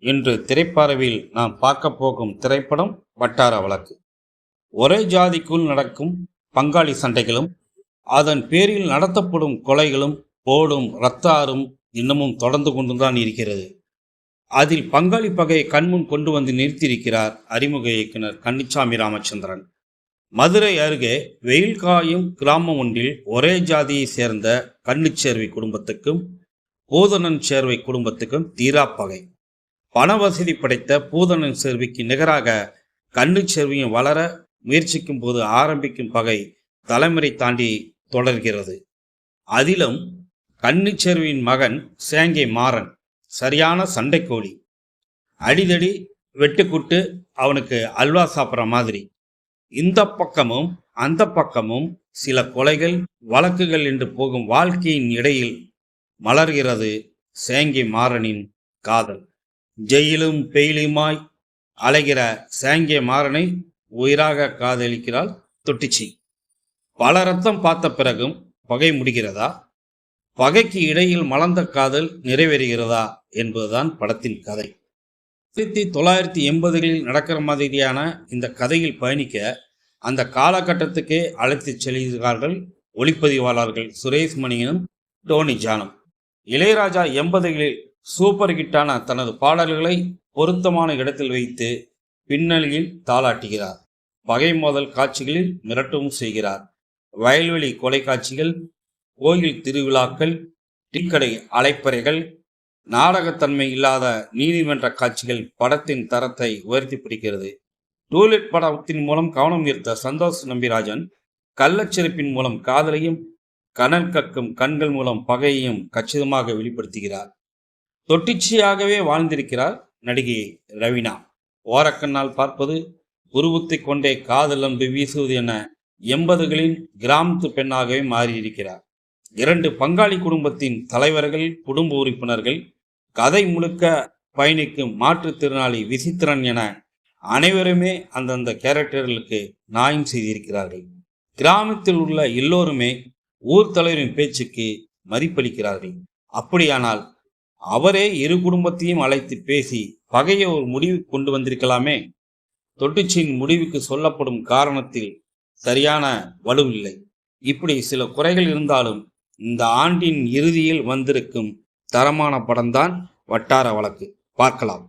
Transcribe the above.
இன்று திரைப்பார்வையில் நாம் பார்க்க போகும் திரைப்படம் வட்டார வழக்கு. ஒரே ஜாதிக்குள் நடக்கும் பங்காளி சண்டைகளும் அதன் பேரில் நடத்தப்படும் கொலைகளும் ஓடும் இரத்த ஆறும் இன்னமும் தொடர்ந்து கொண்டுதான் இருக்கிறது. அதில் பங்காளி பகையை கண்முன் கொண்டு வந்து நிறுத்தியிருக்கிறார் அறிமுக இயக்குனர் கன்னிச்சாமி ராமச்சந்திரன். மதுரை அருகே வெயில் காயும் கிராமம் ஒன்றில் ஒரே ஜாதியை சேர்ந்த கன்னிச்சேர்வை குடும்பத்துக்கும் பூதனன் சேர்வை குடும்பத்துக்கும் தீரா பகை. பண வசதி படைத்த பூதனன் சேர்வைக்கு நிகராக கன்னிச்சேர்வையும் வளர முயற்சிக்கும் போது ஆரம்பிக்கும் பகை தலைமுறை தாண்டி தொடர்கிறது. அதிலும் கன்னிச்சேர்வின் மகன் சேங்கை மாறன் சரியான சண்டைக்கோழி. அடிதடி வெட்டுக்குட்டு அவனுக்கு அல்வா சாப்பிட்ற மாதிரி. இந்த பக்கமும் அந்த பக்கமும் சில கொலைகள் வழக்குகள் என்று போகும் வாழ்க்கையின் இடையில் மலர்கிறது சேங்கை மாறனின் காதல். ஜெயிலும் பெயிலுமாய் அலைகிற சேங்கை மாறனை உயிராக காதலிக்கிறாள் தொட்டிச்சி. பல ரத்தம் பார்த்த பிறகும் பகை முடிகிறதா? பகைக்கு இடையில் மலர்ந்த காதல் நிறைவேறுகிறதா என்பதுதான் படத்தின் கதை. 1980களில் நடக்கிற மாதிரியான இந்த கதையில் பயணிக்க அந்த காலகட்டத்துக்கே அழைத்து செல்கிறார்கள் ஒளிப்பதிவாளர்கள் சுரேஷ் மணியனும் டோனி ஜானும். இளையராஜா 80களில் சூப்பர் ஹிட்டான தனது பாடல்களை பொருத்தமான இடத்தில் வைத்து பின்னணியில் தாளாட்டுகிறார். பகை மோதல் காட்சிகளில் மிரட்டவும் செய்கிறார். வயல்வெளி கொலை காட்சிகள், கோயில் திருவிழாக்கள், டீக்கடை அலைப்பறைகள், நாடகத்தன்மை இல்லாத நீதிமன்ற காட்சிகள் படத்தின் தரத்தை உயர்த்தி பிடிக்கிறது. டூலெட் படத்தின் மூலம் கவனம் ஈர்த்த சந்தோஷ் நம்பிராஜன் கள்ளச்சிரிப்பின் மூலம் காதலையும் கனல் கக்கும் கண்கள் மூலம் பகையையும் கச்சிதமாக வெளிப்படுத்துகிறார். தொட்டிச்சியாகவே வாழ்ந்திருக்கிறார் நடிகை ரவீனா. ஓரக்கண்ணால் பார்ப்பது, உருவத்தை கொண்டே காதல் அன்பு வீசுவது என 80களின் கிராமத்து பெண்ணாகவே மாறியிருக்கிறார். 2 பங்காளி குடும்பத்தின் தலைவர்கள், குடும்ப உறுப்பினர்கள், கதை முழுக்க பயணிக்கும் மாற்றுத்திறனாளி விசித்திரன் என அனைவருமே அந்தந்த கேரக்டர்களுக்கு நியாயம் செய்திருக்கிறார்கள். கிராமத்தில் உள்ள எல்லோருமே ஊர் தலைவரின் பேச்சுக்கு மதிப்பளிக்கிறார்கள். அப்படியானால் அவரே இரு குடும்பத்தையும் அழைத்து பேசி பகையை ஒரு முடிவு கொண்டு வந்திருக்கலாமே. தொட்டிச்சியின் முடிவுக்கு சொல்லப்படும் காரணத்தில் சரியான வலுவில்லை. இப்படி சில குறைகள் இருந்தாலும் இந்த ஆண்டின் இறுதியில் வந்திருக்கும் தரமான படம்தான் வட்டார வழக்கு. பார்க்கலாம்.